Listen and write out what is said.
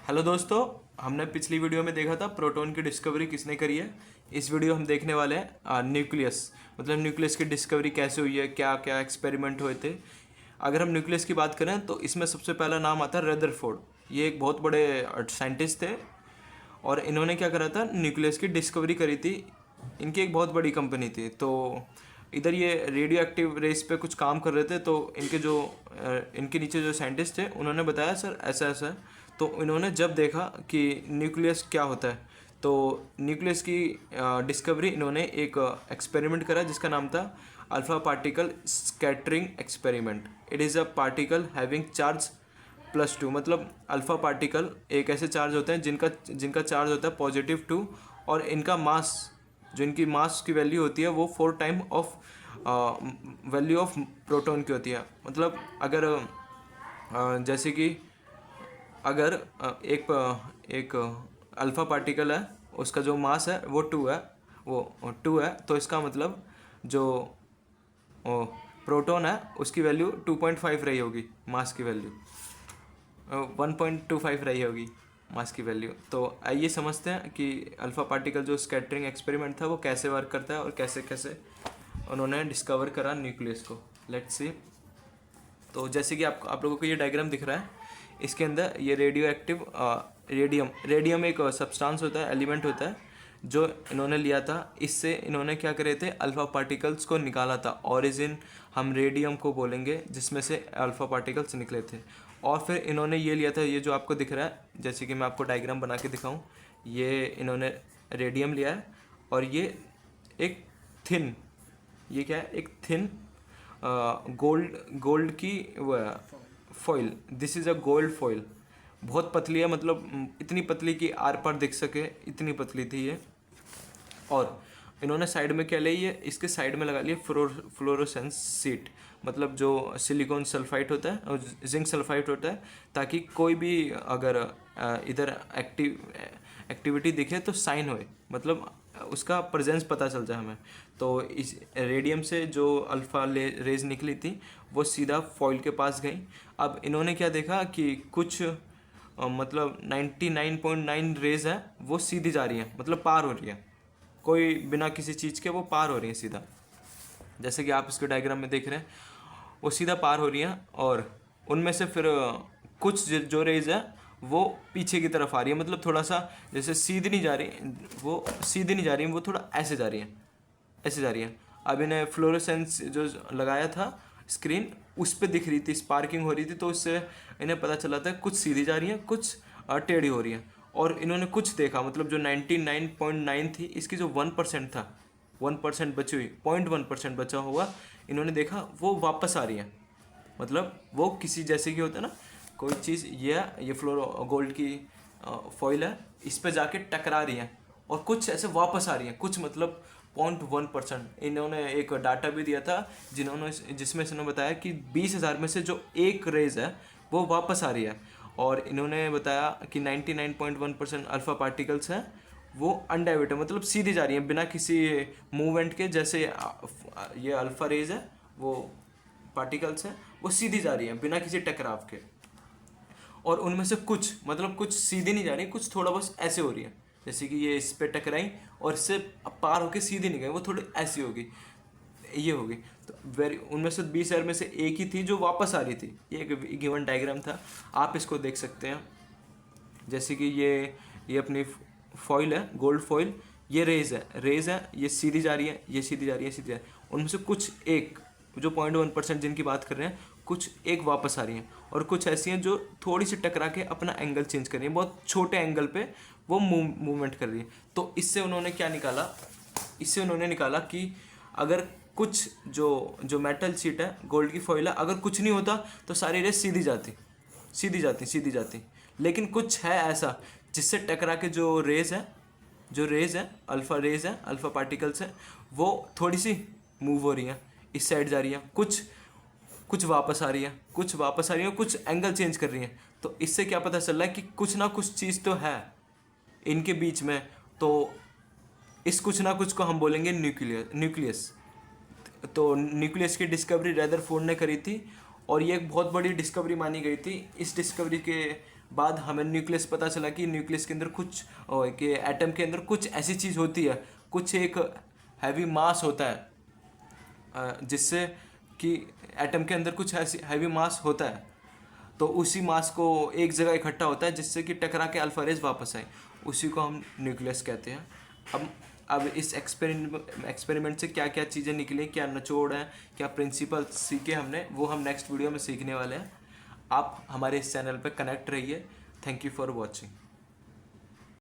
Hello दोस्तों, हमने पिछली वीडियो में देखा था प्रोटॉन की डिस्कवरी किसने करी है। इस वीडियो हम देखने वाले हैं न्यूक्लियस, मतलब न्यूक्लियस की डिस्कवरी कैसे हुई है, क्या क्या एक्सपेरिमेंट हुए थे। अगर हम न्यूक्लियस की बात करें तो इसमें सबसे पहला नाम आता है रदरफोर्ड। ये एक बहुत बड़े साइंटिस्ट थे और इन्होंने क्या करा था, न्यूक्लियस की डिस्कवरी करी थी। इनकी एक बहुत बड़ी कंपनी थी, तो इधर ये रेडियो एक्टिव रेस पे कुछ काम कर रहे थे। तो इनके नीचे जो साइंटिस्ट थे उन्होंने बताया सर ऐसा ऐसा है। तो इन्होंने जब देखा कि न्यूक्लियस क्या होता है, तो न्यूक्लियस की डिस्कवरी इन्होंने एक एक्सपेरिमेंट करा जिसका नाम था alpha particle scattering experiment. It is a particle having charge +2, मतलब अल्फ़ा पार्टिकल एक ऐसे चार्ज होते हैं जिनका जिनका चार्ज होता है +2, और इनका मास, जो इनकी मास की वैल्यू होती है वो 4 time of value of proton की होती है। मतलब अगर जैसे कि अगर एक अल्फ़ा पार्टिकल है, उसका जो मास है वो 2 है, वो 2 है, तो इसका मतलब जो प्रोटॉन है उसकी वैल्यू 2.5 रही होगी, मास की वैल्यू 1.25 रही होगी मास की वैल्यू। तो आइए समझते हैं कि अल्फ़ा पार्टिकल जो स्कैटरिंग एक्सपेरिमेंट था वो कैसे वर्क करता है और कैसे कैसे उन्होंने डिस्कवर करा न्यूक्लियस को। Let's see. तो जैसे कि आप लोगों को ये डायग्राम दिख रहा है, इसके अंदर ये रेडियो एक्टिव रेडियम एक सब्सटेंस होता है, एलिमेंट होता है, जो इन्होंने लिया था। इससे इन्होंने क्या करे थे, अल्फ़ा पार्टिकल्स को निकाला था। ओरिजिन हम रेडियम को बोलेंगे जिसमें से अल्फ़ा पार्टिकल्स निकले थे। और फिर इन्होंने ये लिया था, ये जो आपको दिख रहा है, जैसे कि मैं आपको डायग्राम बना के दिखाऊं, ये इन्होंने रेडियम लिया है और ये एक थिन, ये क्या है, एक थिन गोल्ड की वो है foil. This is a gold foil. बहुत पतली है, मतलब इतनी पतली कि आर पार दिख सके, इतनी पतली थी ये। और इन्होंने साइड में क्या लिया, इसके साइड में लगा लिया फ्लोरोसेंस सीट, मतलब जो सिलिकॉन सल्फाइड होता है और जिंक सल्फाइड होता है, ताकि कोई भी अगर इधर एक्टिविटी दिखे तो साइन होए, मतलब उसका प्रेजेंस पता चल जाए हमें। तो इस रेडियम से जो अल्फ़ा रेज निकली थी वो सीधा फॉइल के पास गई। अब इन्होंने क्या देखा कि कुछ मतलब 99.9 रेज है वो सीधी जा रही है, मतलब पार हो रही है, कोई बिना किसी चीज़ के वो पार हो रही है सीधा। जैसे कि आप इसके डायग्राम में देख रहे हैं, वो सीधा पार हो रही हैं। और उनमें से फिर कुछ जो रेज है वो पीछे की तरफ आ रही है, मतलब थोड़ा सा जैसे सीधी नहीं जा रही, वो सीधी नहीं जा रही है, वो थोड़ा ऐसे जा रही है, ऐसे जा रही है। अब इन्हें फ्लोरोसेंस जो लगाया था स्क्रीन, उस पर दिख रही थी, स्पार्किंग हो रही थी, तो उससे इन्हें पता चला था कुछ सीधी जा रही है, कुछ टेढ़ी हो रही है। और इन्होंने कुछ देखा, मतलब जो 99.9 थी, इसकी जो 1% था, 1% बची हुई, 0.1% बचा हुआ, इन्होंने देखा वो वापस आ रही है। मतलब वो किसी जैसे कि होता है ना, कोई चीज़, ये फ्लोरो गोल्ड की फॉइल है, इस पे जाके टकरा रही है और कुछ ऐसे वापस आ रही है, कुछ मतलब 0.1%। इन्होंने एक डाटा भी दिया था जिसमें इन्होंने बताया कि 20,000 में से जो एक रेज है वो वापस आ रही है। और इन्होंने बताया कि 99.1% अल्फ़ा पार्टिकल्स हैं वो अनडाइवर्टेड, मतलब सीधी जा रही हैं बिना किसी मूवमेंट के। जैसे ये अल्फ़ा रेज है, वो पार्टिकल्स हैं, वो सीधी जा रही हैं बिना किसी टकराव के। और उनमें से कुछ, मतलब कुछ सीधी नहीं जा रही, कुछ थोड़ा बस ऐसे हो रही है, जैसे कि ये इस पे टकराई और इससे पार होके सीधी नहीं गई, वो थोड़ी ऐसी होगी, ये होगी। तो उनमें से 20,000 में से एक ही थी जो वापस आ रही थी। ये एक गिवन डायग्राम था, आप इसको देख सकते हैं। जैसे कि ये अपनी फॉइल है, गोल्ड फॉइल, ये रेज है, ये सीधी जा रही है, ये सीधी जा रही है, सीधी जा रही है। उनमें से कुछ एक, जो 0.1% जिनकी बात कर रहे हैं, कुछ एक वापस आ रही हैं, और कुछ ऐसी हैं जो थोड़ी सी टकरा के अपना एंगल चेंज कर रही हैं, बहुत छोटे एंगल पे वो मूवमेंट कर रही है। तो इससे उन्होंने क्या निकाला, इससे उन्होंने निकाला कि अगर कुछ जो मेटल शीट है, गोल्ड की फॉइल है, अगर कुछ नहीं होता तो सारी रेस सीधी जाती, सीधी जाती। लेकिन कुछ है ऐसा जिससे टकरा के जो रेज है अल्फ़ा रेज है, अल्फ़ा पार्टिकल्स है, वो थोड़ी सी मूव हो रही हैं, इस साइड जा रही हैं, कुछ वापस आ रही है, कुछ एंगल चेंज कर रही हैं। तो इससे क्या पता चल रहा है कि कुछ ना कुछ चीज़ तो है इनके बीच में। तो इस कुछ ना कुछ को हम बोलेंगे न्यूक्लियस। तो न्यूक्लियस की डिस्कवरी रदरफोर्ड ने करी थी और ये एक बहुत बड़ी डिस्कवरी मानी गई थी। इस डिस्कवरी के बाद हमें न्यूक्लियस पता चला कि न्यूक्लियस के अंदर कुछ कि एटम के अंदर कुछ ऐसी चीज़ होती है, कुछ एक हैवी मास होता है, जिससे कि एटम के अंदर कुछ ऐसी हैवी मास होता है, तो उसी मास को एक जगह इकट्ठा होता है जिससे कि टकरा के अल्फा रेज वापस आए, उसी को हम न्यूक्लियस कहते हैं। अब इस एक्सपेरिमेंट से क्या क्या चीज़ें निकली, क्या निचोड़ है, क्या प्रिंसिपल सीखे हमने, वो हम नेक्स्ट वीडियो में सीखने वाले हैं। आप हमारे इस चैनल पर कनेक्ट रहिए। Thank you for watching.